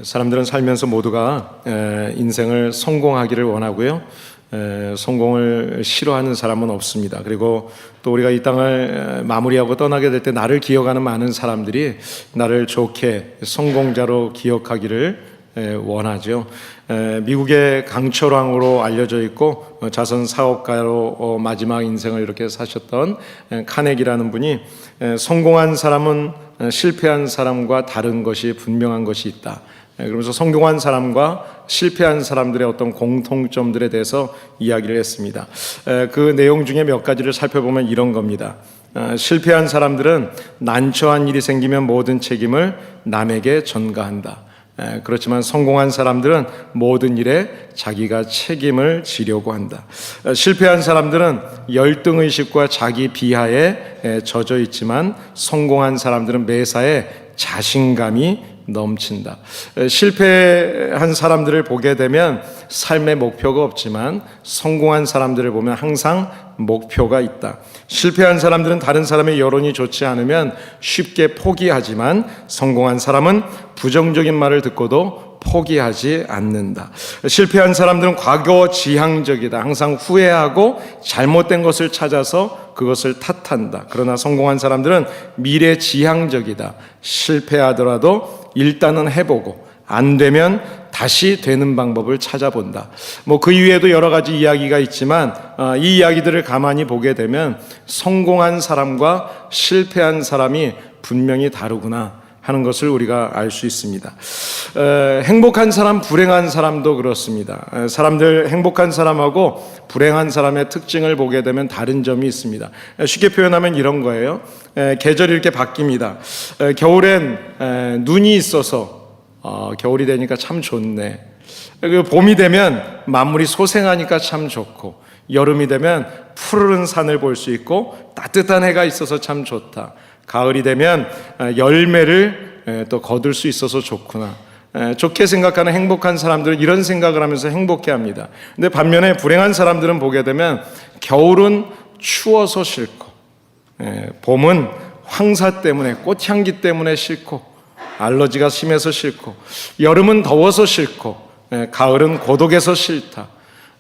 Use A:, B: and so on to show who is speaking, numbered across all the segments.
A: 사람들은 살면서 모두가 인생을 성공하기를 원하고요. 성공을 싫어하는 사람은 없습니다. 그리고 또 우리가 이 땅을 마무리하고 떠나게 될 때 나를 기억하는 많은 사람들이 나를 좋게 성공자로 기억하기를 원하죠. 미국의 강철왕으로 알려져 있고 자선 사업가로 마지막 인생을 이렇게 사셨던 카네기라는 분이 성공한 사람은 실패한 사람과 다른 것이 분명한 것이 있다. 그러면서 성공한 사람과 실패한 사람들의 어떤 공통점들에 대해서 이야기를 했습니다. 그 내용 중에 몇 가지를 살펴보면 이런 겁니다. 실패한 사람들은 난처한 일이 생기면 모든 책임을 남에게 전가한다. 그렇지만 성공한 사람들은 모든 일에 자기가 책임을 지려고 한다. 실패한 사람들은 열등의식과 자기 비하에 젖어 있지만 성공한 사람들은 매사에 자신감이 넘친다. 실패한 사람들을 보게 되면 삶의 목표가 없지만 성공한 사람들을 보면 항상 목표가 있다. 실패한 사람들은 다른 사람의 여론이 좋지 않으면 쉽게 포기하지만 성공한 사람은 부정적인 말을 듣고도 포기하지 않는다. 실패한 사람들은 과거 지향적이다. 항상 후회하고 잘못된 것을 찾아서 그것을 탓한다. 그러나 성공한 사람들은 미래 지향적이다. 실패하더라도 일단은 해보고 안 되면 다시 되는 방법을 찾아본다. 그 이외에도 여러 가지 이야기가 있지만 이 이야기들을 가만히 보게 되면 성공한 사람과 실패한 사람이 분명히 다르구나 하는 것을 우리가 알 수 있습니다. 행복한 사람, 불행한 사람도 그렇습니다. 사람들 행복한 사람하고 불행한 사람의 특징을 보게 되면 다른 점이 있습니다. 쉽게 표현하면 이런 거예요. 계절이 이렇게 바뀝니다. 겨울엔 눈이 있어서 겨울이 되니까 참 좋네. 봄이 되면 만물이 소생하니까 참 좋고, 여름이 되면 푸르른 산을 볼 수 있고 따뜻한 해가 있어서 참 좋다. 가을이 되면 열매를 또 거둘 수 있어서 좋구나. 좋게 생각하는 행복한 사람들은 이런 생각을 하면서 행복해합니다. 근데 반면에 불행한 사람들은 보게 되면 겨울은 추워서 싫고, 봄은 황사 때문에, 꽃향기 때문에 싫고, 알러지가 심해서 싫고, 여름은 더워서 싫고, 가을은 고독해서 싫다.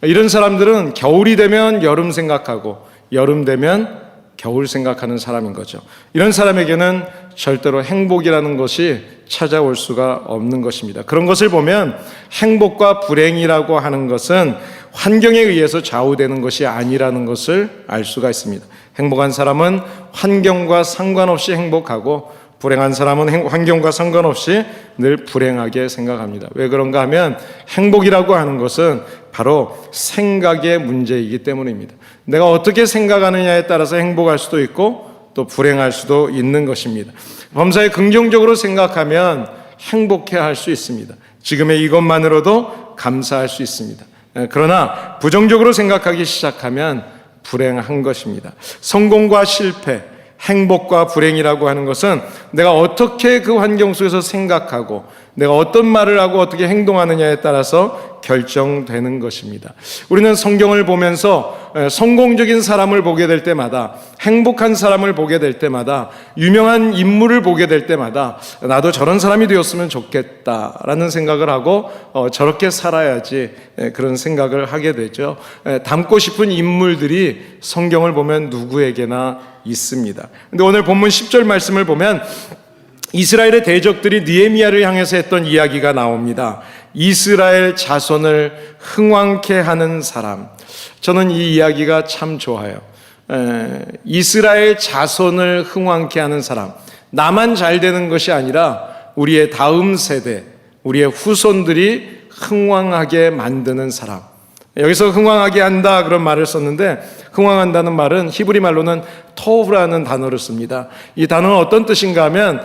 A: 이런 사람들은 겨울이 되면 여름 생각하고 여름 되면 겨울 생각하는 사람인 거죠. 이런 사람에게는 절대로 행복이라는 것이 찾아올 수가 없는 것입니다. 그런 것을 보면 행복과 불행이라고 하는 것은 환경에 의해서 좌우되는 것이 아니라는 것을 알 수가 있습니다. 행복한 사람은 환경과 상관없이 행복하고 불행한 사람은 환경과 상관없이 늘 불행하게 생각합니다. 왜 그런가 하면 행복이라고 하는 것은 바로 생각의 문제이기 때문입니다. 내가 어떻게 생각하느냐에 따라서 행복할 수도 있고 또 불행할 수도 있는 것입니다. 범사에 긍정적으로 생각하면 행복해할 수 있습니다. 지금의 이것만으로도 감사할 수 있습니다. 그러나 부정적으로 생각하기 시작하면 불행한 것입니다. 성공과 실패, 행복과 불행이라고 하는 것은 내가 어떻게 그 환경 속에서 생각하고 내가 어떤 말을 하고 어떻게 행동하느냐에 따라서 결정되는 것입니다. 우리는 성경을 보면서 성공적인 사람을 보게 될 때마다, 행복한 사람을 보게 될 때마다, 유명한 인물을 보게 될 때마다 나도 저런 사람이 되었으면 좋겠다라는 생각을 하고 저렇게 살아야지 그런 생각을 하게 되죠. 닮고 싶은 인물들이 성경을 보면 누구에게나 있습니다. 근데 오늘 본문 10절 말씀을 보면 이스라엘의 대적들이 느헤미야를 향해서 했던 이야기가 나옵니다. 이스라엘 자손을 흥왕케 하는 사람. 저는 이 이야기가 참 좋아요. 이스라엘 자손을 흥왕케 하는 사람. 나만 잘 되는 것이 아니라 우리의 다음 세대, 우리의 후손들이 흥왕하게 만드는 사람. 여기서 흥왕하게 한다 그런 말을 썼는데, 흥왕한다는 말은 히브리 말로는 토브라는 단어를 씁니다. 이 단어는 어떤 뜻인가 하면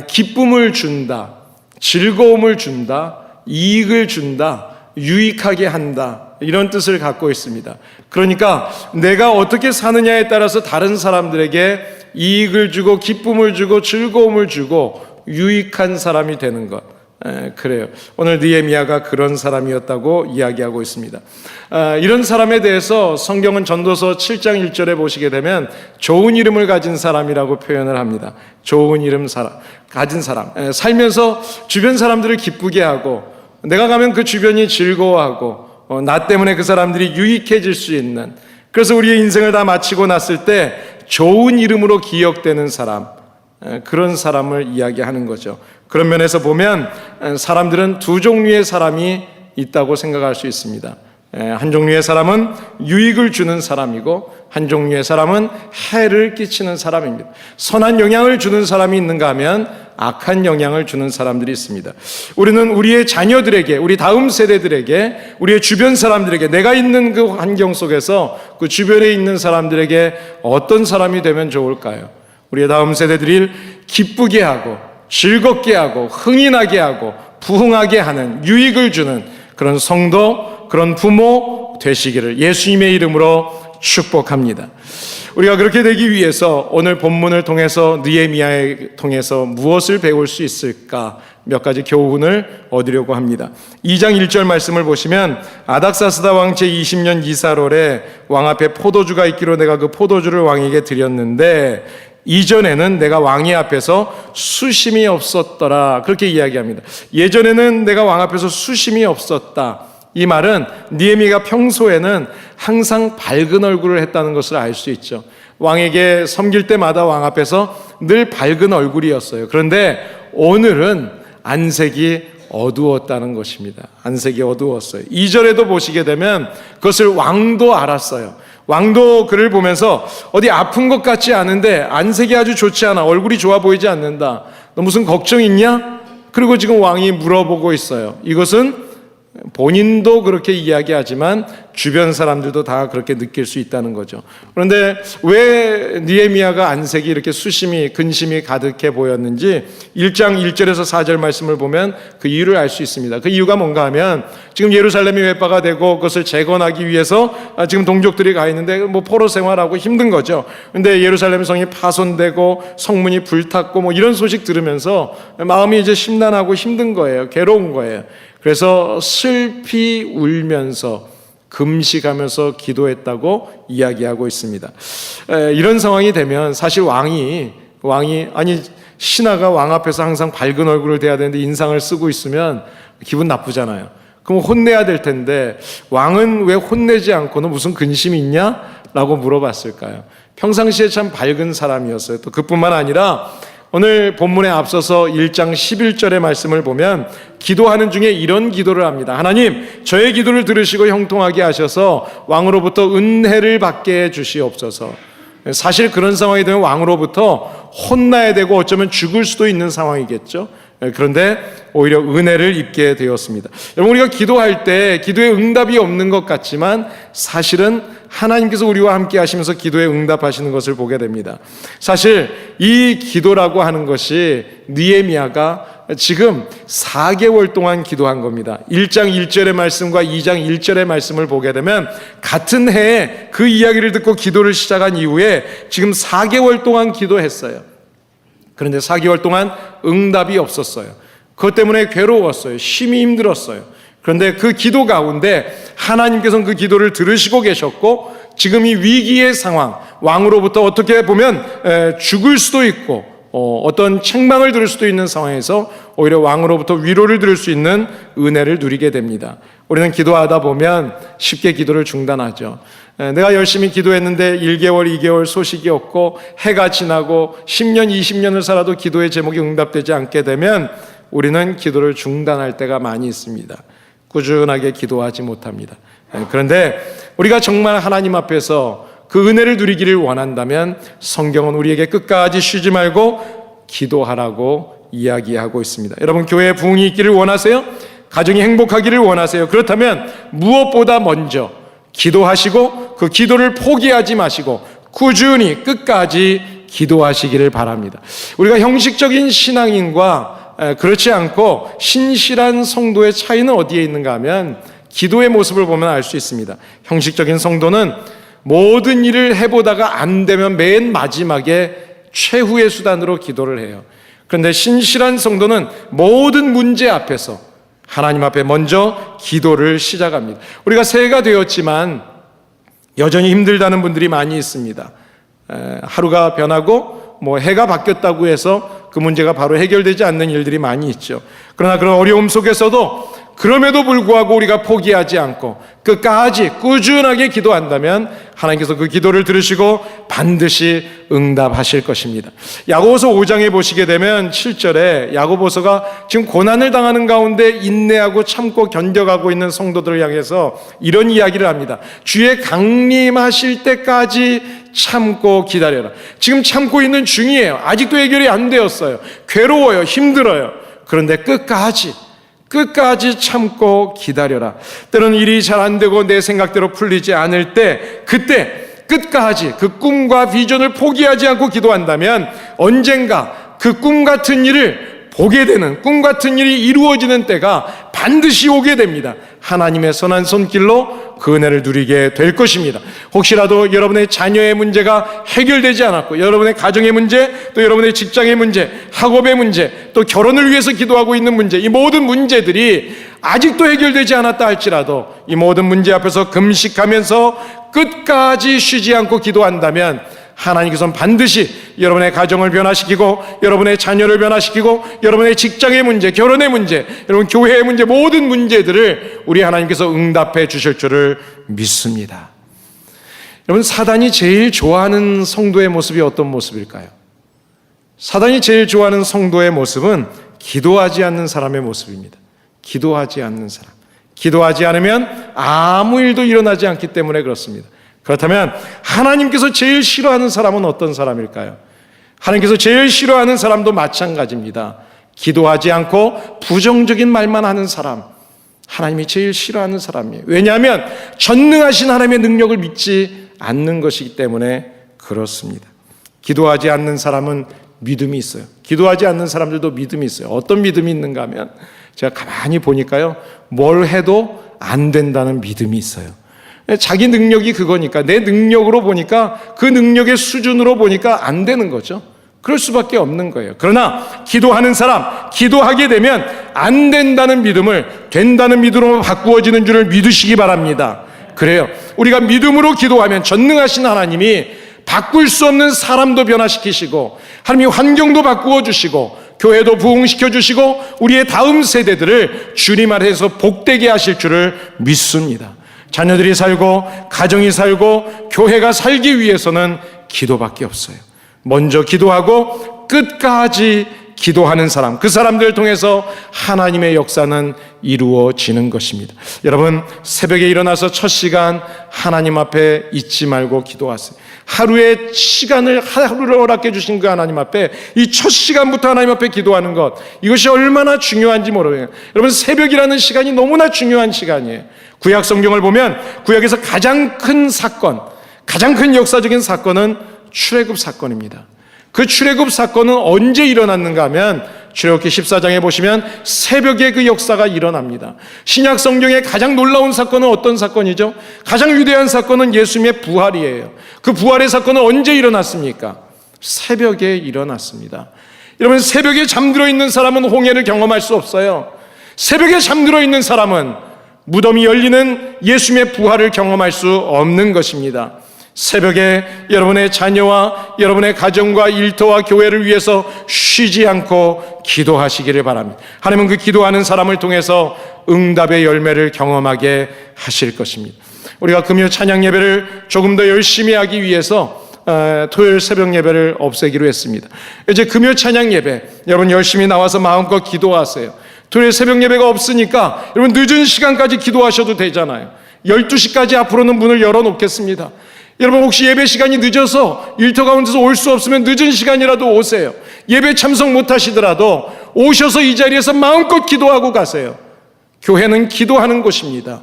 A: 기쁨을 준다, 즐거움을 준다, 이익을 준다, 유익하게 한다, 이런 뜻을 갖고 있습니다. 그러니까 내가 어떻게 사느냐에 따라서 다른 사람들에게 이익을 주고 기쁨을 주고 즐거움을 주고 유익한 사람이 되는 것, 그래요. 오늘 느헤미야가 그런 사람이었다고 이야기하고 있습니다. 이런 사람에 대해서 성경은 전도서 7장 1절에 보시게 되면 좋은 이름을 가진 사람이라고 표현을 합니다. 좋은 이름 가진 사람, 살면서 주변 사람들을 기쁘게 하고 내가 가면 그 주변이 즐거워하고 나 때문에 그 사람들이 유익해질 수 있는, 그래서 우리의 인생을 다 마치고 났을 때 좋은 이름으로 기억되는 사람, 그런 사람을 이야기하는 거죠. 그런 면에서 보면 사람들은 두 종류의 사람이 있다고 생각할 수 있습니다. 한 종류의 사람은 유익을 주는 사람이고 한 종류의 사람은 해를 끼치는 사람입니다. 선한 영향을 주는 사람이 있는가 하면 악한 영향을 주는 사람들이 있습니다. 우리는 우리의 자녀들에게, 우리 다음 세대들에게, 우리의 주변 사람들에게, 내가 있는 그 환경 속에서 그 주변에 있는 사람들에게 어떤 사람이 되면 좋을까요? 우리의 다음 세대들을 기쁘게 하고 즐겁게 하고 흥이 나게 하고 부흥하게 하는, 유익을 주는 그런 성도, 그런 부모 되시기를 예수님의 이름으로 축복합니다. 우리가 그렇게 되기 위해서 오늘 본문을 통해서, 느헤미야를 통해서 무엇을 배울 수 있을까? 몇 가지 교훈을 얻으려고 합니다. 2장 1절 말씀을 보시면 아닥사스다 왕 제20년 이사롤에 왕 앞에 포도주가 있기로 내가 그 포도주를 왕에게 드렸는데 이전에는 내가 왕의 앞에서 수심이 없었더라, 그렇게 이야기합니다. 예전에는 내가 왕 앞에서 수심이 없었다. 이 말은 느헤미야가 평소에는 항상 밝은 얼굴을 했다는 것을 알 수 있죠. 왕에게 섬길 때마다 왕 앞에서 늘 밝은 얼굴이었어요. 그런데 오늘은 안색이 어두웠다는 것입니다. 안색이 어두웠어요. 2절에도 보시게 되면 그것을 왕도 알았어요. 왕도 그를 보면서 어디 아픈 것 같지 않은데 안색이 아주 좋지 않아, 얼굴이 좋아 보이지 않는다, 너 무슨 걱정 있냐? 그리고 지금 왕이 물어보고 있어요. 이것은 본인도 그렇게 이야기하지만 주변 사람들도 다 그렇게 느낄 수 있다는 거죠. 그런데 왜 느헤미야가 안색이 이렇게 수심이, 근심이 가득해 보였는지 1장 1절에서 4절 말씀을 보면 그 이유를 알 수 있습니다. 그 이유가 뭔가 하면 지금 예루살렘이 회파가 되고 그것을 재건하기 위해서 지금 동족들이 가 있는데 포로 생활하고 힘든 거죠. 그런데 예루살렘 성이 파손되고 성문이 불탔고 이런 소식 들으면서 마음이 이제 심란하고 힘든 거예요. 괴로운 거예요. 그래서 슬피 울면서 금식하면서 기도했다고 이야기하고 있습니다. 이런 상황이 되면 사실 왕이 아니 신하가 왕 앞에서 항상 밝은 얼굴을 대야 되는데 인상을 쓰고 있으면 기분 나쁘잖아요. 그럼 혼내야 될 텐데 왕은 왜 혼내지 않고는 무슨 근심이 있냐? 라고 물어봤을까요? 평상시에 참 밝은 사람이었어요. 또 그뿐만 아니라 오늘 본문에 앞서서 1장 11절의 말씀을 보면 기도하는 중에 이런 기도를 합니다. 하나님, 저의 기도를 들으시고 형통하게 하셔서 왕으로부터 은혜를 받게 해 주시옵소서. 사실 그런 상황이 되면 왕으로부터 혼나야 되고 어쩌면 죽을 수도 있는 상황이겠죠. 그런데 오히려 은혜를 입게 되었습니다. 여러분, 우리가 기도할 때 기도에 응답이 없는 것 같지만 사실은 하나님께서 우리와 함께 하시면서 기도에 응답하시는 것을 보게 됩니다. 사실 이 기도라고 하는 것이 느헤미야가 지금 4개월 동안 기도한 겁니다. 1장 1절의 말씀과 2장 1절의 말씀을 보게 되면 같은 해에 그 이야기를 듣고 기도를 시작한 이후에 지금 4개월 동안 기도했어요. 그런데 4개월 동안 응답이 없었어요. 그것 때문에 괴로웠어요. 심히 힘들었어요. 그런데 그 기도 가운데 하나님께서는 그 기도를 들으시고 계셨고 지금 이 위기의 상황, 왕으로부터 어떻게 보면 죽을 수도 있고 어떤 책망을 들을 수도 있는 상황에서 오히려 왕으로부터 위로를 들을 수 있는 은혜를 누리게 됩니다. 우리는 기도하다 보면 쉽게 기도를 중단하죠. 내가 열심히 기도했는데 1개월, 2개월 소식이 없고 해가 지나고 10년, 20년을 살아도 기도의 제목이 응답되지 않게 되면 우리는 기도를 중단할 때가 많이 있습니다. 꾸준하게 기도하지 못합니다. 그런데 우리가 정말 하나님 앞에서 그 은혜를 누리기를 원한다면 성경은 우리에게 끝까지 쉬지 말고 기도하라고 이야기하고 있습니다. 여러분, 교회에 부흥이 있기를 원하세요? 가정이 행복하기를 원하세요? 그렇다면 무엇보다 먼저 기도하시고 그 기도를 포기하지 마시고 꾸준히 끝까지 기도하시기를 바랍니다. 우리가 형식적인 신앙인과 그렇지 않고 신실한 성도의 차이는 어디에 있는가 하면 기도의 모습을 보면 알 수 있습니다. 형식적인 성도는 모든 일을 해보다가 안 되면 맨 마지막에 최후의 수단으로 기도를 해요. 그런데 신실한 성도는 모든 문제 앞에서 하나님 앞에 먼저 기도를 시작합니다. 우리가 새해가 되었지만 여전히 힘들다는 분들이 많이 있습니다. 하루가 변하고 해가 바뀌었다고 해서 그 문제가 바로 해결되지 않는 일들이 많이 있죠. 그러나 그런 어려움 속에서도 그럼에도 불구하고 우리가 포기하지 않고 끝까지 꾸준하게 기도한다면 하나님께서 그 기도를 들으시고 반드시 응답하실 것입니다. 야고보서 5장에 보시게 되면 7절에 야고보서가 지금 고난을 당하는 가운데 인내하고 참고 견뎌가고 있는 성도들을 향해서 이런 이야기를 합니다. 주의 강림하실 때까지 참고 기다려라. 지금 참고 있는 중이에요. 아직도 해결이 안 되었어요. 괴로워요. 힘들어요. 그런데 끝까지 참고 기다려라. 때로는 일이 잘 안 되고 내 생각대로 풀리지 않을 때 그때 끝까지 그 꿈과 비전을 포기하지 않고 기도한다면 언젠가 그 꿈 같은 일을 보게 되는, 꿈 같은 일이 이루어지는 때가 반드시 오게 됩니다. 하나님의 선한 손길로 그 은혜를 누리게 될 것입니다. 혹시라도 여러분의 자녀의 문제가 해결되지 않았고 여러분의 가정의 문제, 또 여러분의 직장의 문제, 학업의 문제, 또 결혼을 위해서 기도하고 있는 문제, 이 모든 문제들이 아직도 해결되지 않았다 할지라도 이 모든 문제 앞에서 금식하면서 끝까지 쉬지 않고 기도한다면 하나님께서는 반드시 여러분의 가정을 변화시키고 여러분의 자녀를 변화시키고 여러분의 직장의 문제, 결혼의 문제, 여러분 교회의 문제, 모든 문제들을 우리 하나님께서 응답해 주실 줄을 믿습니다. 여러분, 사단이 제일 좋아하는 성도의 모습이 어떤 모습일까요? 사단이 제일 좋아하는 성도의 모습은 기도하지 않는 사람의 모습입니다. 기도하지 않는 사람. 기도하지 않으면 아무 일도 일어나지 않기 때문에 그렇습니다. 그렇다면 하나님께서 제일 싫어하는 사람은 어떤 사람일까요? 하나님께서 제일 싫어하는 사람도 마찬가지입니다. 기도하지 않고 부정적인 말만 하는 사람, 하나님이 제일 싫어하는 사람이에요. 왜냐하면 전능하신 하나님의 능력을 믿지 않는 것이기 때문에 그렇습니다. 기도하지 않는 사람은 믿음이 있어요. 기도하지 않는 사람들도 믿음이 있어요. 어떤 믿음이 있는가 하면 제가 가만히 보니까요, 뭘 해도 안 된다는 믿음이 있어요. 자기 능력이 그거니까, 내 능력으로 보니까, 그 능력의 수준으로 보니까 안 되는 거죠. 그럴 수밖에 없는 거예요. 그러나 기도하는 사람, 기도하게 되면 안 된다는 믿음을 된다는 믿음으로 바꾸어지는 줄을 믿으시기 바랍니다. 그래요. 우리가 믿음으로 기도하면 전능하신 하나님이 바꿀 수 없는 사람도 변화시키시고 하나님이 환경도 바꾸어 주시고 교회도 부흥시켜 주시고 우리의 다음 세대들을 주님 아래에서 복되게 하실 줄을 믿습니다. 자녀들이 살고 가정이 살고 교회가 살기 위해서는 기도밖에 없어요. 먼저 기도하고 끝까지 기도하는 사람, 그 사람들을 통해서 하나님의 역사는 이루어지는 것입니다. 여러분, 새벽에 일어나서 첫 시간 하나님 앞에 잊지 말고 기도하세요. 하루의 시간을, 하루를 허락해 주신 그 하나님 앞에 이 첫 시간부터 하나님 앞에 기도하는 것, 이것이 얼마나 중요한지 모르겠어요. 여러분, 새벽이라는 시간이 너무나 중요한 시간이에요. 구약 성경을 보면 구약에서 가장 큰 사건, 가장 큰 역사적인 사건은 출애굽 사건입니다. 그 출애굽 사건은 언제 일어났는가 하면 출애굽기 14장에 보시면 새벽에 그 역사가 일어납니다. 신약 성경의 가장 놀라운 사건은 어떤 사건이죠? 가장 위대한 사건은 예수님의 부활이에요. 그 부활의 사건은 언제 일어났습니까? 새벽에 일어났습니다. 여러분, 새벽에 잠들어 있는 사람은 홍해를 경험할 수 없어요. 새벽에 잠들어 있는 사람은 무덤이 열리는 예수님의 부활을 경험할 수 없는 것입니다. 새벽에 여러분의 자녀와 여러분의 가정과 일터와 교회를 위해서 쉬지 않고 기도하시기를 바랍니다. 하나님은 그 기도하는 사람을 통해서 응답의 열매를 경험하게 하실 것입니다. 우리가 금요 찬양 예배를 조금 더 열심히 하기 위해서 토요일 새벽 예배를 없애기로 했습니다. 이제 금요 찬양 예배 여러분 열심히 나와서 마음껏 기도하세요. 토요일 새벽 예배가 없으니까 여러분 늦은 시간까지 기도하셔도 되잖아요. 12시까지 앞으로는 문을 열어놓겠습니다. 여러분, 혹시 예배 시간이 늦어서 일터 가운데서 올 수 없으면 늦은 시간이라도 오세요. 예배 참석 못하시더라도 오셔서 이 자리에서 마음껏 기도하고 가세요. 교회는 기도하는 곳입니다.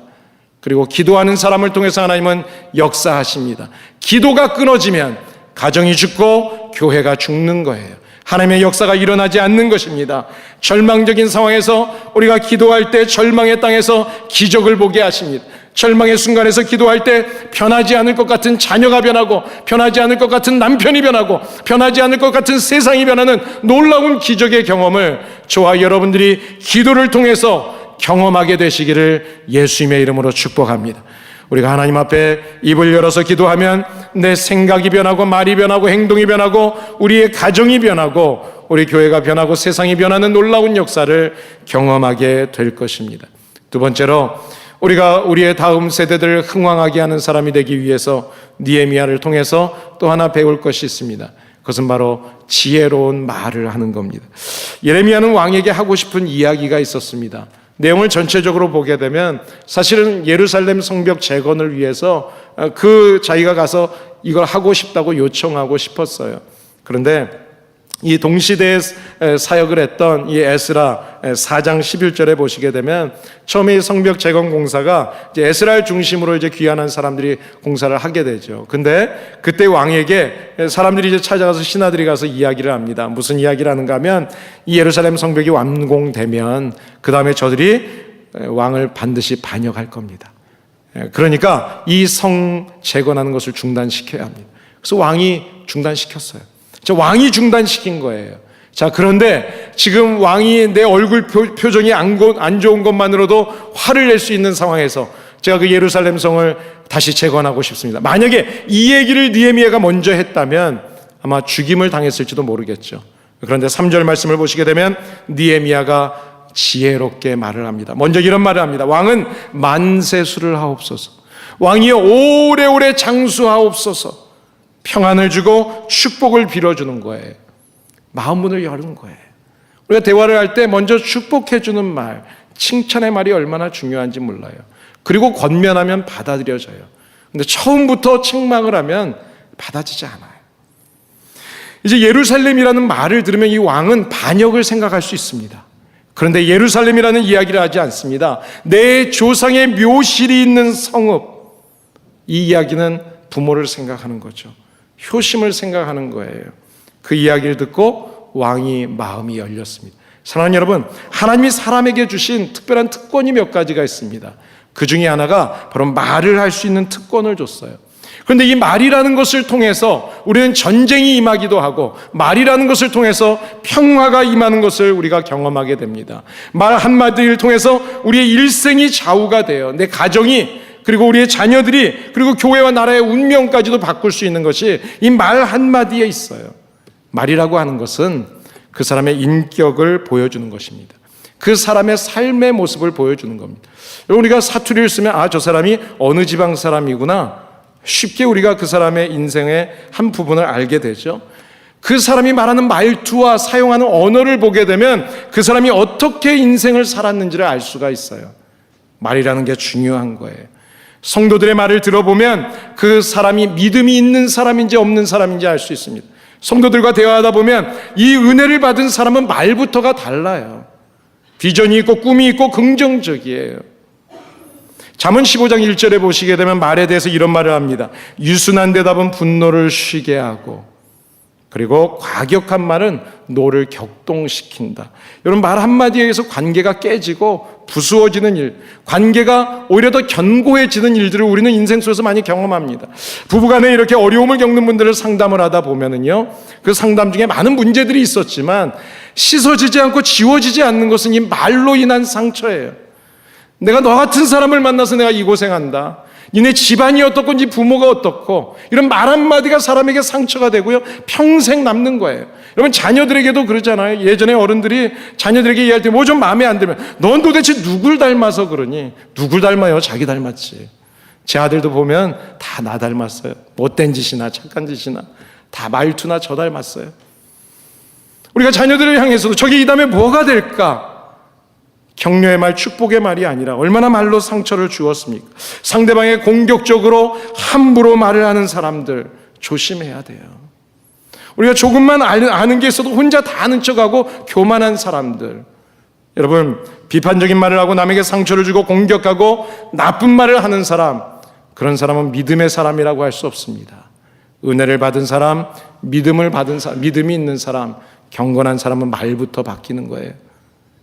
A: 그리고 기도하는 사람을 통해서 하나님은 역사하십니다. 기도가 끊어지면 가정이 죽고 교회가 죽는 거예요. 하나님의 역사가 일어나지 않는 것입니다. 절망적인 상황에서 우리가 기도할 때 절망의 땅에서 기적을 보게 하십니다. 절망의 순간에서 기도할 때 변하지 않을 것 같은 자녀가 변하고, 변하지 않을 것 같은 남편이 변하고, 변하지 않을 것 같은 세상이 변하는 놀라운 기적의 경험을 저와 여러분들이 기도를 통해서 경험하게 되시기를 예수님의 이름으로 축복합니다. 우리가 하나님 앞에 입을 열어서 기도하면 내 생각이 변하고, 말이 변하고, 행동이 변하고, 우리의 가정이 변하고, 우리 교회가 변하고, 세상이 변하는 놀라운 역사를 경험하게 될 것입니다. 두 번째로, 우리가 우리의 다음 세대들을 흥왕하게 하는 사람이 되기 위해서 느헤미야를 통해서 또 하나 배울 것이 있습니다. 그것은 바로 지혜로운 말을 하는 겁니다. 예레미야는 왕에게 하고 싶은 이야기가 있었습니다. 내용을 전체적으로 보게 되면 사실은 예루살렘 성벽 재건을 위해서 자기가 가서 이걸 하고 싶다고 요청하고 싶었어요. 그런데 이 동시대에 사역을 했던 이 에스라 4장 11절에 보시게 되면 처음에 성벽 재건 공사가 이제 에스라를 중심으로 이제 귀환한 사람들이 공사를 하게 되죠. 근데 그때 왕에게 사람들이 이제 찾아가서 신하들이 가서 이야기를 합니다. 무슨 이야기를 하는가 하면 이 예루살렘 성벽이 완공되면 그 다음에 저들이 왕을 반드시 반역할 겁니다. 그러니까 이 성 재건하는 것을 중단시켜야 합니다. 그래서 왕이 중단시켰어요. 왕이 중단시킨 거예요. 자, 그런데 지금 왕이 내 얼굴 표정이 안 좋은 것만으로도 화를 낼 수 있는 상황에서 제가 그 예루살렘 성을 다시 재건하고 싶습니다. 만약에 이 얘기를 느헤미야가 먼저 했다면 아마 죽임을 당했을지도 모르겠죠. 그런데 3절 말씀을 보시게 되면 느헤미야가 지혜롭게 말을 합니다. 먼저 이런 말을 합니다. 왕은 만세수를 하옵소서. 왕이 오래오래 장수하옵소서. 평안을 주고 축복을 빌어주는 거예요. 마음 문을 여는 거예요. 우리가 대화를 할 때 먼저 축복해주는 말, 칭찬의 말이 얼마나 중요한지 몰라요. 그리고 권면하면 받아들여져요. 근데 처음부터 책망을 하면 받아지지 않아요. 이제 예루살렘이라는 말을 들으면 이 왕은 반역을 생각할 수 있습니다. 그런데 예루살렘이라는 이야기를 하지 않습니다. 내 조상의 묘실이 있는 성읍, 이 이야기는 부모를 생각하는 거죠. 효심을 생각하는 거예요. 그 이야기를 듣고 왕이 마음이 열렸습니다. 사랑하는 여러분, 하나님이 사람에게 주신 특별한 특권이 몇 가지가 있습니다. 그 중에 하나가 바로 말을 할 수 있는 특권을 줬어요. 그런데 이 말이라는 것을 통해서 우리는 전쟁이 임하기도 하고, 말이라는 것을 통해서 평화가 임하는 것을 우리가 경험하게 됩니다. 말 한마디를 통해서 우리의 일생이 좌우가 돼요. 내 가정이, 그리고 우리의 자녀들이, 그리고 교회와 나라의 운명까지도 바꿀 수 있는 것이 이 말 한마디에 있어요. 말이라고 하는 것은 그 사람의 인격을 보여주는 것입니다. 그 사람의 삶의 모습을 보여주는 겁니다. 우리가 사투리를 쓰면 저 사람이 어느 지방 사람이구나, 쉽게 우리가 그 사람의 인생의 한 부분을 알게 되죠. 그 사람이 말하는 말투와 사용하는 언어를 보게 되면 그 사람이 어떻게 인생을 살았는지를 알 수가 있어요. 말이라는 게 중요한 거예요. 성도들의 말을 들어보면 그 사람이 믿음이 있는 사람인지 없는 사람인지 알 수 있습니다. 성도들과 대화하다 보면 이 은혜를 받은 사람은 말부터가 달라요. 비전이 있고 꿈이 있고 긍정적이에요. 잠언 15장 1절에 보시게 되면 말에 대해서 이런 말을 합니다. 유순한 대답은 분노를 쉬게 하고, 그리고 과격한 말은 노를 격동시킨다. 이런 말 한마디에 의해서 관계가 깨지고 부수어지는 일, 관계가 오히려 더 견고해지는 일들을 우리는 인생 속에서 많이 경험합니다. 부부간에 이렇게 어려움을 겪는 분들을 상담을 하다 보면은요, 그 상담 중에 많은 문제들이 있었지만 씻어지지 않고 지워지지 않는 것은 이 말로 인한 상처예요. 내가 너 같은 사람을 만나서 내가 이 고생한다. 니네 집안이 어떻고 니 부모가 어떻고, 이런 말 한마디가 사람에게 상처가 되고요, 평생 남는 거예요. 여러분, 자녀들에게도 그러잖아요. 예전에 어른들이 자녀들에게 얘기할 때 뭐 좀 마음에 안 들면 넌 도대체 누굴 닮아서 그러니? 누굴 닮아요? 자기 닮았지. 제 아들도 보면 다 나 닮았어요. 못된 짓이나 착한 짓이나 다 말투나 저 닮았어요. 우리가 자녀들을 향해서도 저게 이 다음에 뭐가 될까? 격려의 말, 축복의 말이 아니라 얼마나 말로 상처를 주었습니까? 상대방에 공격적으로 함부로 말을 하는 사람들 조심해야 돼요. 우리가 조금만 아는 게 있어도 혼자 다 아는 척하고 교만한 사람들, 여러분, 비판적인 말을 하고 남에게 상처를 주고 공격하고 나쁜 말을 하는 사람, 그런 사람은 믿음의 사람이라고 할 수 없습니다. 은혜를 받은 사람, 믿음을 받은 사람, 믿음이 있는 사람, 경건한 사람은 말부터 바뀌는 거예요.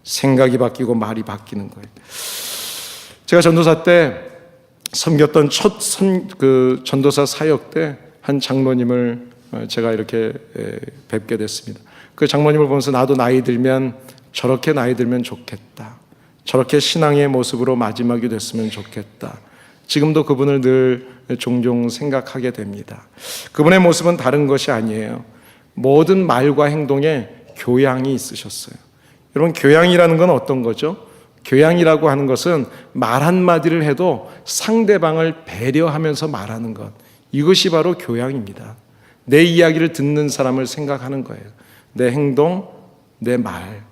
A: 생각이 바뀌고 말이 바뀌는 거예요. 제가 전도사 때 섬겼던 첫 전도사 사역 때 한 장로님을 제가 이렇게 뵙게 됐습니다. 그 장로님을 보면서 나도 나이 들면 저렇게 나이 들면 좋겠다. 저렇게 신앙의 모습으로 마지막이 됐으면 좋겠다. 지금도 그분을 늘 종종 생각하게 됩니다. 그분의 모습은 다른 것이 아니에요. 모든 말과 행동에 교양이 있으셨어요. 여러분, 교양이라는 건 어떤 거죠? 교양이라고 하는 것은 말 한마디를 해도 상대방을 배려하면서 말하는 것, 이것이 바로 교양입니다. 내 이야기를 듣는 사람을 생각하는 거예요. 내 행동, 내 말,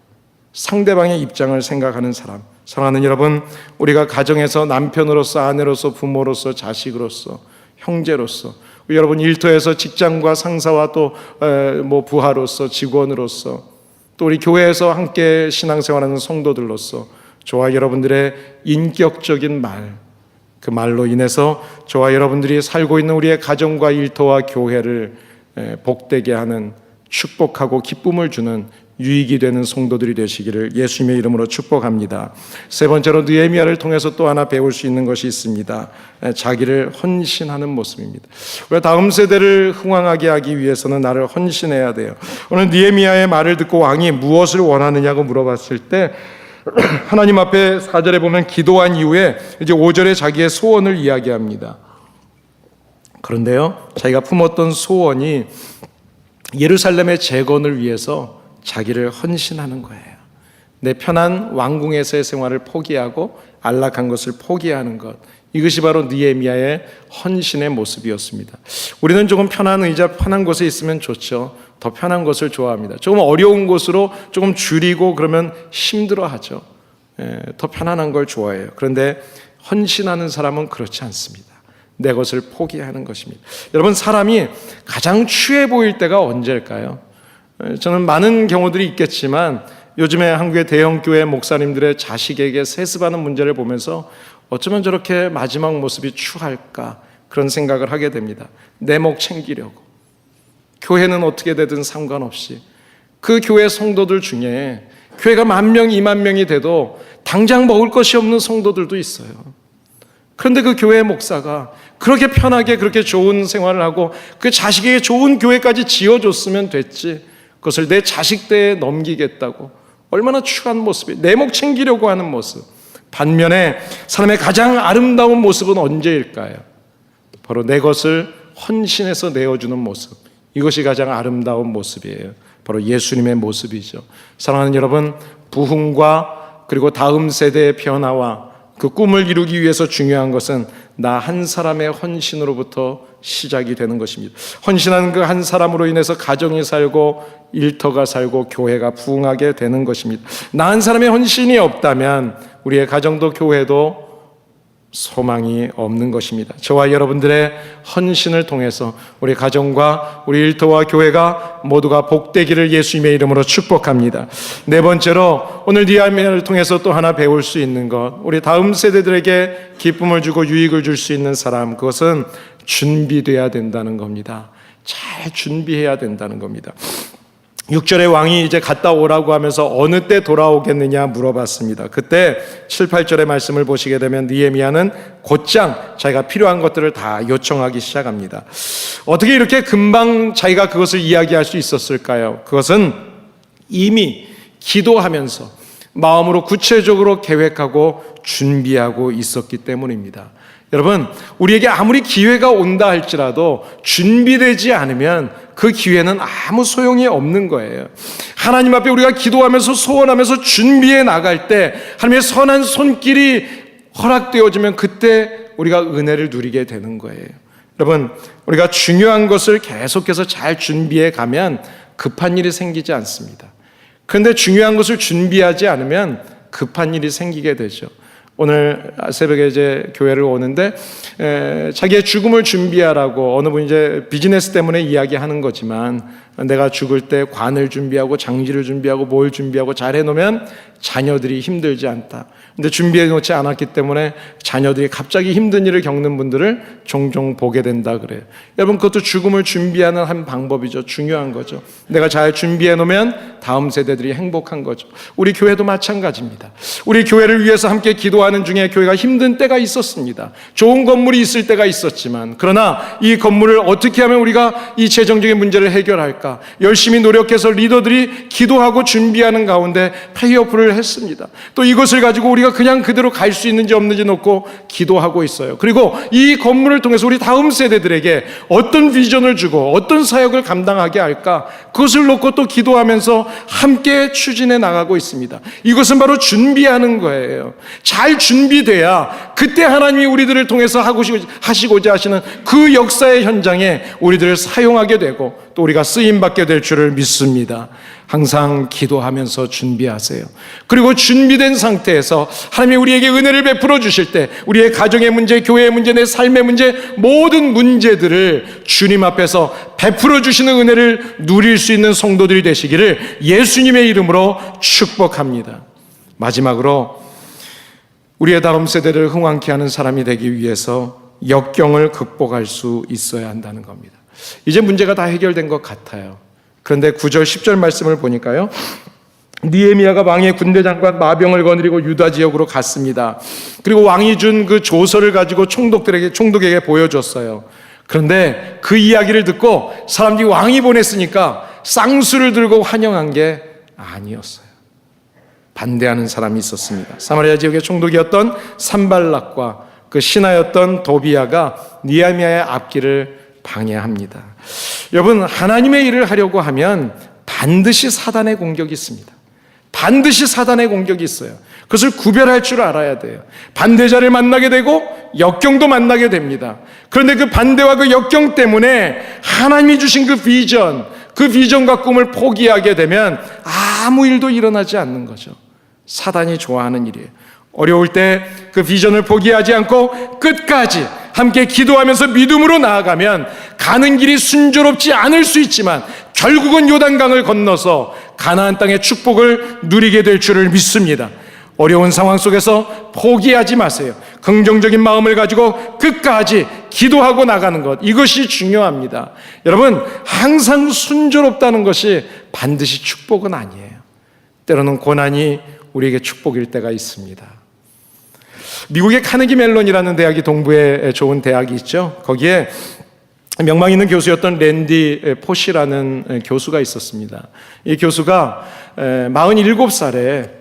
A: 상대방의 입장을 생각하는 사람. 사랑하는 여러분, 우리가 가정에서 남편으로서, 아내로서, 부모로서, 자식으로서, 형제로서, 여러분 일터에서 직장과 상사와 또 부하로서, 직원으로서, 또 우리 교회에서 함께 신앙생활하는 성도들로서 저와 여러분들의 인격적인 말, 그 말로 인해서 저와 여러분들이 살고 있는 우리의 가정과 일터와 교회를 복되게 하는, 축복하고 기쁨을 주는, 유익이 되는 성도들이 되시기를 예수님의 이름으로 축복합니다. 세 번째로 느헤미야를 통해서 또 하나 배울 수 있는 것이 있습니다. 자기를 헌신하는 모습입니다. 우리가 다음 세대를 흥왕하게 하기 위해서는 나를 헌신해야 돼요. 오늘 느헤미야의 말을 듣고 왕이 무엇을 원하느냐고 물어봤을 때 하나님 앞에 4절에 보면 기도한 이후에 이제 5절에 자기의 소원을 이야기합니다. 그런데요, 자기가 품었던 소원이 예루살렘의 재건을 위해서 자기를 헌신하는 거예요. 내 편한 왕궁에서의 생활을 포기하고 안락한 것을 포기하는 것, 이것이 바로 느헤미야의 헌신의 모습이었습니다. 우리는 조금 편한 의자, 편한 곳에 있으면 좋죠. 더 편한 것을 좋아합니다. 조금 어려운 곳으로 조금 줄이고 그러면 힘들어하죠. 더 편안한 걸 좋아해요. 그런데 헌신하는 사람은 그렇지 않습니다. 내 것을 포기하는 것입니다. 여러분, 사람이 가장 취해 보일 때가 언제일까요? 저는 많은 경우들이 있겠지만 요즘에 한국의 대형교회 목사님들의 자식에게 세습하는 문제를 보면서 어쩌면 저렇게 마지막 모습이 추할까, 그런 생각을 하게 됩니다. 내 목 챙기려고. 교회는 어떻게 되든 상관없이 그 교회 성도들 중에 교회가 10,000명, 20,000명이 돼도 당장 먹을 것이 없는 성도들도 있어요. 그런데 그 교회 목사가 그렇게 편하게 그렇게 좋은 생활을 하고 그 자식에게 좋은 교회까지 지어줬으면 됐지, 그것을 내 자식 때에 넘기겠다고, 얼마나 추한 모습이에요. 내 목 챙기려고 하는 모습. 반면에 사람의 가장 아름다운 모습은 언제일까요? 바로 내 것을 헌신해서 내어주는 모습. 이것이 가장 아름다운 모습이에요. 바로 예수님의 모습이죠. 사랑하는 여러분, 부흥과 그리고 다음 세대의 변화와 그 꿈을 이루기 위해서 중요한 것은 나 한 사람의 헌신으로부터 시작이 되는 것입니다. 헌신하는 그 한 사람으로 인해서 가정이 살고 일터가 살고 교회가 부흥하게 되는 것입니다. 나 한 사람의 헌신이 없다면 우리의 가정도 교회도 소망이 없는 것입니다. 저와 여러분들의 헌신을 통해서 우리 가정과 우리 일터와 교회가 모두가 복되기를 예수님의 이름으로 축복합니다. 네 번째로 오늘 느헤미야를 통해서 또 하나 배울 수 있는 것, 우리 다음 세대들에게 기쁨을 주고 유익을 줄 수 있는 사람, 그것은 준비돼야 된다는 겁니다. 잘 준비해야 된다는 겁니다. 6절에 왕이 이제 갔다 오라고 하면서 어느 때 돌아오겠느냐 물어봤습니다. 그때 7, 8절의 말씀을 보시게 되면 느헤미야는 곧장 자기가 필요한 것들을 다 요청하기 시작합니다. 어떻게 이렇게 금방 자기가 그것을 이야기할 수 있었을까요? 그것은 이미 기도하면서 마음으로 구체적으로 계획하고 준비하고 있었기 때문입니다. 여러분, 우리에게 아무리 기회가 온다 할지라도 준비되지 않으면 그 기회는 아무 소용이 없는 거예요. 하나님 앞에 우리가 기도하면서 소원하면서 준비해 나갈 때 하나님의 선한 손길이 허락되어지면 그때 우리가 은혜를 누리게 되는 거예요. 여러분, 우리가 중요한 것을 계속해서 잘 준비해 가면 급한 일이 생기지 않습니다. 그런데 중요한 것을 준비하지 않으면 급한 일이 생기게 되죠. 오늘 새벽에 이제 교회를 오는데 자기의 죽음을 준비하라고 어느 분이 이제 비즈니스 때문에 이야기하는 거지만, 내가 죽을 때 관을 준비하고 장지를 준비하고 뭘 준비하고 잘 해놓으면 자녀들이 힘들지 않다. 근데 준비해 놓지 않았기 때문에 자녀들이 갑자기 힘든 일을 겪는 분들을 종종 보게 된다 그래요. 여러분, 그것도 죽음을 준비하는 한 방법이죠. 중요한 거죠. 내가 잘 준비해 놓으면 다음 세대들이 행복한 거죠. 우리 교회도 마찬가지입니다. 우리 교회를 위해서 함께 기도하는 중에 교회가 힘든 때가 있었습니다. 좋은 건물이 있을 때가 있었지만, 그러나 이 건물을 어떻게 하면 우리가 이 재정적인 문제를 해결할까 열심히 노력해서 리더들이 기도하고 준비하는 가운데 페이오프를 했습니다. 또 이것을 가지고 우리가 그냥 그대로 갈 수 있는지 없는지 놓고 기도하고 있어요. 그리고 이 건물을 통해서 우리 다음 세대들에게 어떤 비전을 주고 어떤 사역을 감당하게 할까, 그것을 놓고 또 기도하면서 함께 추진해 나가고 있습니다. 이것은 바로 준비하는 거예요. 잘 준비돼야 그때 하나님이 우리들을 통해서 하시고자 하시는 그 역사의 현장에 우리들을 사용하게 되고 또 우리가 쓰임받게 될 줄을 믿습니다. 항상 기도하면서 준비하세요. 그리고 준비된 상태에서 하나님이 우리에게 은혜를 베풀어 주실 때 우리의 가정의 문제, 교회의 문제, 내 삶의 문제, 모든 문제들을 주님 앞에서 베풀어 주시는 은혜를 누릴 수 있는 성도들이 되시기를 예수님의 이름으로 축복합니다. 마지막으로 우리의 다음 세대를 흥왕케 하는 사람이 되기 위해서 역경을 극복할 수 있어야 한다는 겁니다. 이제 문제가 다 해결된 것 같아요. 그런데 9절 10절 말씀을 보니까요, 느헤미야가 왕의 군대장관 마병을 거느리고 유다 지역으로 갔습니다. 그리고 왕이 준 그 조서를 가지고 총독에게 보여줬어요. 그런데 그 이야기를 듣고 사람들이 왕이 보냈으니까 쌍수를 들고 환영한 게 아니었어요. 반대하는 사람이 있었습니다. 사마리아 지역의 총독이었던 산발락과 그 신하였던 도비야가 느헤미야의 앞길을 방해합니다. 여러분, 하나님의 일을 하려고 하면 반드시 사단의 공격이 있습니다. 반드시 사단의 공격이 있어요. 그것을 구별할 줄 알아야 돼요. 반대자를 만나게 되고 역경도 만나게 됩니다. 그런데 그 반대와 그 역경 때문에 하나님이 주신 그 비전과 꿈을 포기하게 되면 아무 일도 일어나지 않는 거죠. 사단이 좋아하는 일이에요. 어려울 때 그 비전을 포기하지 않고 끝까지 함께 기도하면서 믿음으로 나아가면 가는 길이 순조롭지 않을 수 있지만 결국은 요단강을 건너서 가나안 땅의 축복을 누리게 될 줄을 믿습니다. 어려운 상황 속에서 포기하지 마세요. 긍정적인 마음을 가지고 끝까지 기도하고 나가는 것, 이것이 중요합니다. 여러분, 항상 순조롭다는 것이 반드시 축복은 아니에요. 때로는 고난이 우리에게 축복일 때가 있습니다. 미국의 카네기 멜론이라는 대학이 동부에 좋은 대학이 있죠. 거기에 명망 있는 교수였던 랜디 포시라는 교수가 있었습니다. 이 교수가 47살에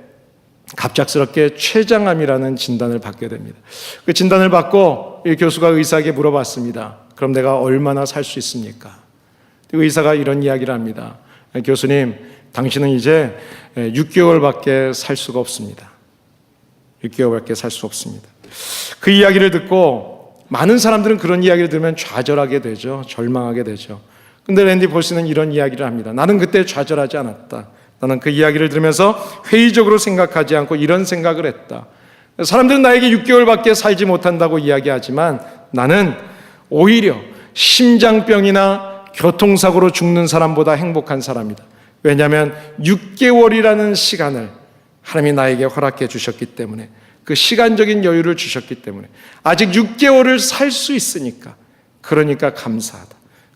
A: 갑작스럽게 췌장암이라는 진단을 받게 됩니다. 그 진단을 받고 이 교수가 의사에게 물어봤습니다. 그럼 내가 얼마나 살 수 있습니까? 의사가 이런 이야기를 합니다. 교수님, 당신은 이제 6개월밖에 살 수가 없습니다. 6개월밖에 살 수 없습니다. 그 이야기를 듣고 많은 사람들은 그런 이야기를 들으면 좌절하게 되죠. 절망하게 되죠. 근데 랜디 포시는 이런 이야기를 합니다. 나는 그때 좌절하지 않았다. 나는 그 이야기를 들으면서 회의적으로 생각하지 않고 이런 생각을 했다. 사람들은 나에게 6개월밖에 살지 못한다고 이야기하지만 나는 오히려 심장병이나 교통사고로 죽는 사람보다 행복한 사람이다. 왜냐하면 6개월이라는 시간을 하나님이 나에게 허락해 주셨기 때문에, 그 시간적인 여유를 주셨기 때문에 아직 6개월을 살 수 있으니까, 그러니까 감사하다.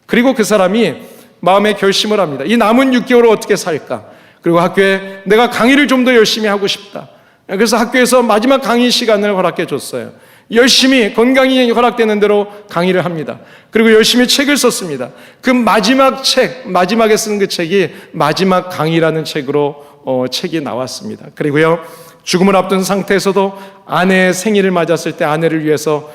A: 그리고 그 사람이 마음에 결심을 합니다. 이 남은 6개월을 어떻게 살까? 그리고 학교에 내가 강의를 좀 더 열심히 하고 싶다. 그래서 학교에서 마지막 강의 시간을 허락해 줬어요. 열심히 건강이 허락되는 대로 강의를 합니다. 그리고 열심히 책을 썼습니다. 그 마지막에 쓴 그 책이 마지막 강의라는 책으로 책이 나왔습니다. 그리고요, 죽음을 앞둔 상태에서도 아내의 생일을 맞았을 때 아내를 위해서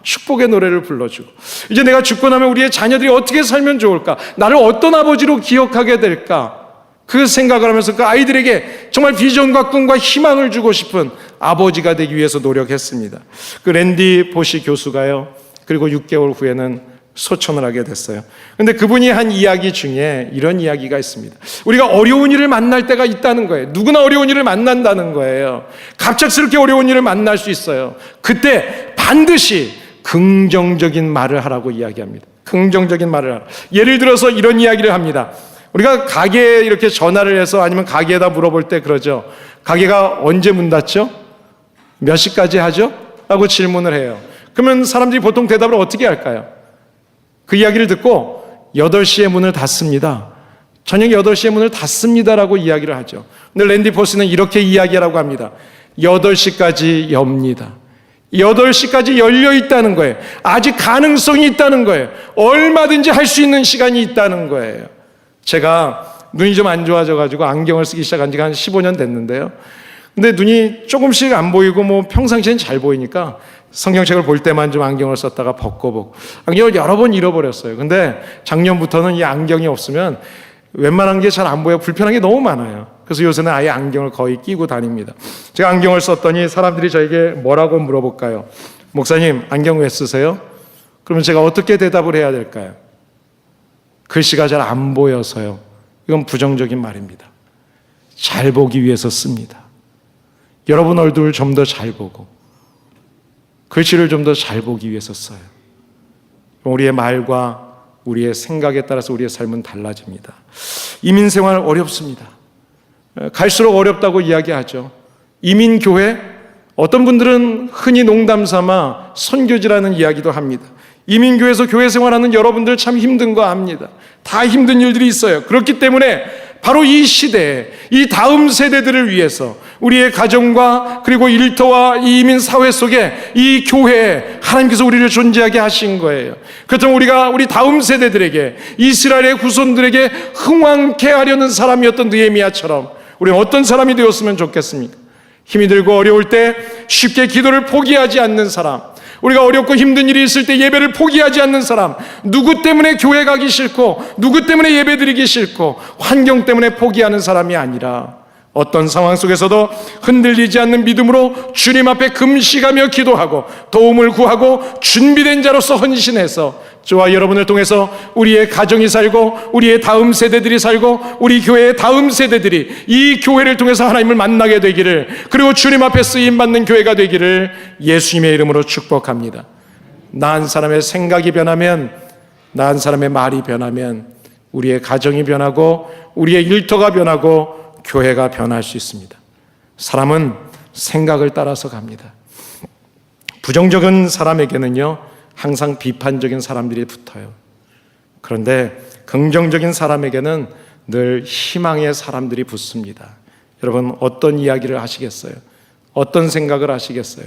A: 축복의 노래를 불러주고, 이제 내가 죽고 나면 우리의 자녀들이 어떻게 살면 좋을까? 나를 어떤 아버지로 기억하게 될까? 그 생각을 하면서 그 아이들에게 정말 비전과 꿈과 희망을 주고 싶은 아버지가 되기 위해서 노력했습니다. 그 랜디 포시 교수가요, 그리고 6개월 후에는 소천을 하게 됐어요. 그런데 그분이 한 이야기 중에 이런 이야기가 있습니다. 우리가 어려운 일을 만날 때가 있다는 거예요. 누구나 어려운 일을 만난다는 거예요. 갑작스럽게 어려운 일을 만날 수 있어요. 그때 반드시 긍정적인 말을 하라고 이야기합니다. 긍정적인 말을 하라. 예를 들어서 이런 이야기를 합니다. 우리가 가게에 이렇게 전화를 해서 아니면 가게에다 물어볼 때 그러죠. 가게가 언제 문 닫죠? 몇 시까지 하죠? 라고 질문을 해요. 그러면 사람들이 보통 대답을 어떻게 할까요? 그 이야기를 듣고 8시에 문을 닫습니다. 저녁 8시에 문을 닫습니다라고 이야기를 하죠. 근데 랜디 포스는 이렇게 이야기하라고 합니다. 8시까지 엽니다. 8시까지 열려 있다는 거예요. 아직 가능성이 있다는 거예요. 얼마든지 할 수 있는 시간이 있다는 거예요. 제가 눈이 좀 안 좋아져가지고 안경을 쓰기 시작한 지가 한 15년 됐는데요. 근데 눈이 조금씩 안 보이고 평상시엔 잘 보이니까 성경책을 볼 때만 좀 안경을 썼다가 벗고 안경을 여러 번 잃어버렸어요. 근데 작년부터는 이 안경이 없으면 웬만한 게 잘 안 보여 불편한 게 너무 많아요. 그래서 요새는 아예 안경을 거의 끼고 다닙니다. 제가 안경을 썼더니 사람들이 저에게 뭐라고 물어볼까요? 목사님, 안경 왜 쓰세요? 그러면 제가 어떻게 대답을 해야 될까요? 글씨가 잘 안 보여서요. 이건 부정적인 말입니다. 잘 보기 위해서 씁니다. 여러분 얼굴을 좀 더 잘 보고 글씨를 좀 더 잘 보기 위해서 써요. 우리의 말과 우리의 생각에 따라서 우리의 삶은 달라집니다. 이민생활 어렵습니다. 갈수록 어렵다고 이야기하죠. 이민교회, 어떤 분들은 흔히 농담 삼아 선교지라는 이야기도 합니다. 이민교회에서 교회 생활하는 여러분들 참 힘든 거 압니다. 다 힘든 일들이 있어요. 그렇기 때문에 바로 이 시대에 이 다음 세대들을 위해서 우리의 가정과 그리고 일터와 이 이민 사회 속에 이 교회에 하나님께서 우리를 존재하게 하신 거예요. 그렇다면 우리가 우리 다음 세대들에게 이스라엘의 후손들에게 흥왕케 하려는 사람이었던 느헤미야처럼 우리는 어떤 사람이 되었으면 좋겠습니까? 힘이 들고 어려울 때 쉽게 기도를 포기하지 않는 사람, 우리가 어렵고 힘든 일이 있을 때 예배를 포기하지 않는 사람, 누구 때문에 교회 가기 싫고 누구 때문에 예배 드리기 싫고 환경 때문에 포기하는 사람이 아니라 어떤 상황 속에서도 흔들리지 않는 믿음으로 주님 앞에 금식하며 기도하고 도움을 구하고 준비된 자로서 헌신해서 저와 여러분을 통해서 우리의 가정이 살고 우리의 다음 세대들이 살고 우리 교회의 다음 세대들이 이 교회를 통해서 하나님을 만나게 되기를, 그리고 주님 앞에 쓰임받는 교회가 되기를 예수님의 이름으로 축복합니다. 나 한 사람의 생각이 변하면, 나 한 사람의 말이 변하면 우리의 가정이 변하고 우리의 일터가 변하고 교회가 변할 수 있습니다. 사람은 생각을 따라서 갑니다. 부정적인 사람에게는요 항상 비판적인 사람들이 붙어요. 그런데 긍정적인 사람에게는 늘 희망의 사람들이 붙습니다. 여러분 어떤 이야기를 하시겠어요? 어떤 생각을 하시겠어요?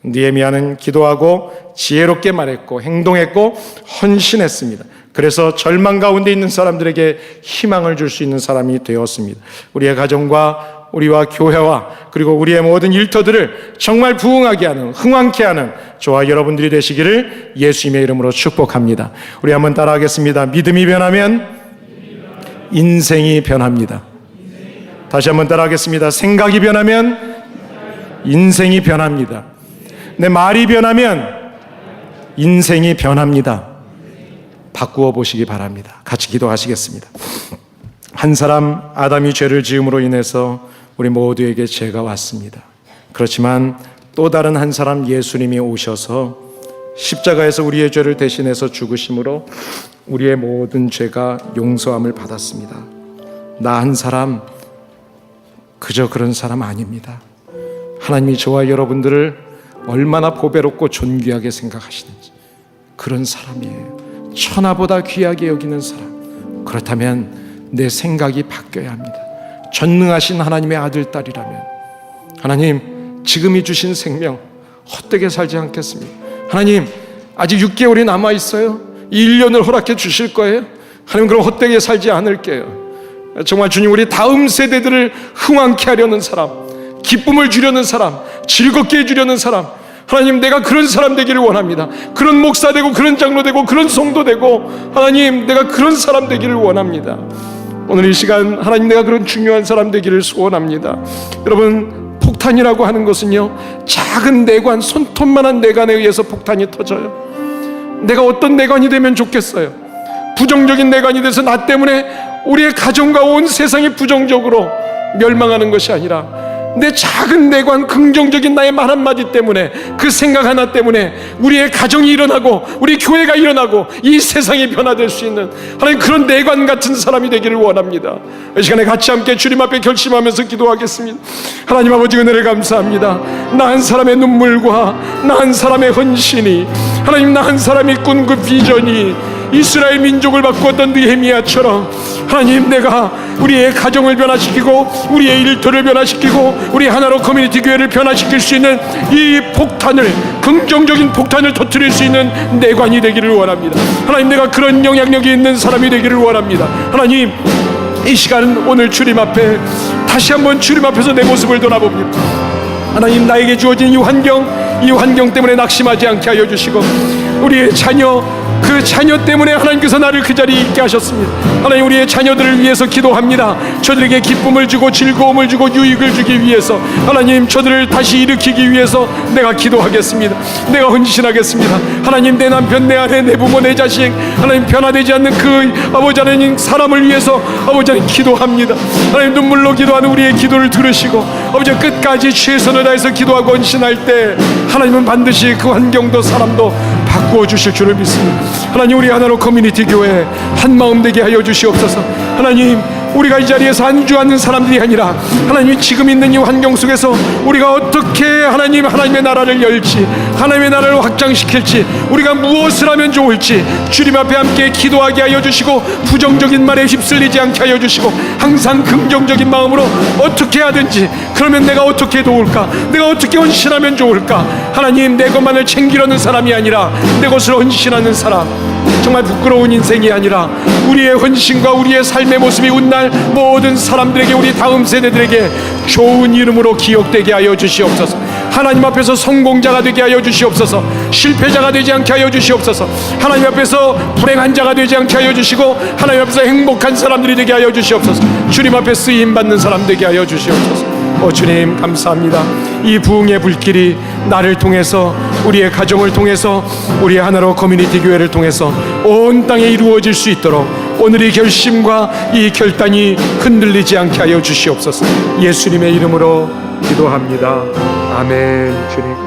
A: 느헤미야는 기도하고 지혜롭게 말했고 행동했고 헌신했습니다. 그래서 절망 가운데 있는 사람들에게 희망을 줄 수 있는 사람이 되었습니다. 우리의 가정과 우리와 교회와 그리고 우리의 모든 일터들을 정말 부흥하게 하는, 흥왕케 하는 저와 여러분들이 되시기를 예수님의 이름으로 축복합니다. 우리 한번 따라하겠습니다. 믿음이 변하면 인생이 변합니다. 다시 한번 따라하겠습니다. 생각이 변하면 인생이 변합니다. 내 말이 변하면 인생이 변합니다. 바꾸어 보시기 바랍니다. 같이 기도하시겠습니다. 한 사람 아담이 죄를 지음으로 인해서 우리 모두에게 죄가 왔습니다. 그렇지만 또 다른 한 사람 예수님이 오셔서 십자가에서 우리의 죄를 대신해서 죽으심으로 우리의 모든 죄가 용서함을 받았습니다. 나 한 사람 그저 그런 사람 아닙니다. 하나님이 저와 여러분들을 얼마나 보배롭고 존귀하게 생각하시는지 그런 사람이에요. 천하보다 귀하게 여기는 사람. 그렇다면 내 생각이 바뀌어야 합니다. 전능하신 하나님의 아들, 딸이라면 하나님 지금이 주신 생명 헛되게 살지 않겠습니다. 하나님 아직 6개월이 남아있어요. 이 1년을 허락해 주실 거예요. 하나님 그럼 헛되게 살지 않을게요. 정말 주님 우리 다음 세대들을 흥왕케 하려는 사람, 기쁨을 주려는 사람, 즐겁게 해주려는 사람, 하나님 내가 그런 사람 되기를 원합니다. 그런 목사 되고 그런 장로 되고 그런 성도 되고 하나님 내가 그런 사람 되기를 원합니다. 오늘 이 시간 하나님 내가 그런 중요한 사람 되기를 소원합니다. 여러분 폭탄이라고 하는 것은요 작은 내관, 손톱만한 내관에 의해서 폭탄이 터져요. 내가 어떤 내관이 되면 좋겠어요? 부정적인 내관이 돼서 나 때문에 우리의 가정과 온 세상이 부정적으로 멸망하는 것이 아니라
B: 내 작은 내관, 긍정적인 나의 말 한마디 때문에, 그 생각 하나 때문에 우리의 가정이 일어나고 우리 교회가 일어나고 이 세상이 변화될 수 있는 하나님 그런 내관 같은 사람이 되기를 원합니다. 이 시간에 같이 함께 주님 앞에 결심하면서 기도하겠습니다. 하나님 아버지, 은혜를 감사합니다. 나 한 사람의 눈물과 나 한 사람의 헌신이, 하나님 나 한 사람이 꾼 그 비전이 이스라엘 민족을 바꾸었던 느헤미야처럼, 하나님 내가 우리의 가정을 변화시키고 우리의 일터를 변화시키고 우리 하나로 커뮤니티 교회를 변화시킬 수 있는 이 폭탄을, 긍정적인 폭탄을 터뜨릴 수 있는 내관이 되기를 원합니다. 하나님, 내가 그런 영향력이 있는 사람이 되기를 원합니다. 하나님, 이 시간은 오늘 주님 앞에 다시 한번 주님 앞에서 내 모습을 돌아봅니다. 하나님, 나에게 주어진 이 환경 때문에 낙심하지 않게 하여 주시고, 우리의 자녀, 그 자녀 때문에 하나님께서 나를 그 자리에 있게 하셨습니다. 하나님, 우리의 자녀들을 위해서 기도합니다. 저들에게 기쁨을 주고 즐거움을 주고 유익을 주기 위해서, 하나님 저들을 다시 일으키기 위해서 내가 기도하겠습니다. 내가 헌신하겠습니다. 하나님, 내 남편, 내 아내, 내 부모, 내 자식, 하나님 변화되지 않는 그 아버지 하나님 사람을 위해서 아버지 하나님 기도합니다. 하나님, 눈물로 기도하는 우리의 기도를 들으시고 아버지 끝까지 최선을 다해서 기도하고 헌신할 때 하나님은 반드시 그 환경도 사람도 바꾸어 주실 줄을 믿습니다. 하나님, 우리 하나로 커뮤니티 교회 한마음 되게 하여 주시옵소서. 하나님, 우리가 이 자리에서 안주하는 사람들이 아니라 하나님이 지금 있는 이 환경 속에서 우리가 어떻게 하나님의 나라를 열지, 하나님의 나라를 확장시킬지, 우리가 무엇을 하면 좋을지 주님 앞에 함께 기도하게 하여 주시고, 부정적인 말에 휩쓸리지 않게 하여 주시고, 항상 긍정적인 마음으로 어떻게 하든지, 그러면 내가 어떻게 도울까, 내가 어떻게 헌신하면 좋을까, 하나님 내 것만을 챙기려는 사람이 아니라 내 것을 헌신하는 사람, 정말 부끄러운 인생이 아니라 우리의 헌신과 우리의 삶의 모습이 훗날 모든 사람들에게, 우리 다음 세대들에게 좋은 이름으로 기억되게 하여 주시옵소서. 하나님 앞에서 성공자가 되게 하여 주시옵소서. 실패자가 되지 않게 하여 주시옵소서. 하나님 앞에서 불행한 자가 되지 않게 하여 주시고, 하나님 앞에서 행복한 사람들이 되게 하여 주시옵소서. 주님 앞에 쓰임받는 사람 되게 하여 주시옵소서. 주님 감사합니다. 이 부흥의 불길이 나를 통해서, 우리의 가정을 통해서, 우리의 하나로 커뮤니티 교회를 통해서 온 땅에 이루어질 수 있도록 오늘 이 결심과 이 결단이 흔들리지 않게 하여 주시옵소서. 예수님의 이름으로 기도합니다. 아멘. 주님.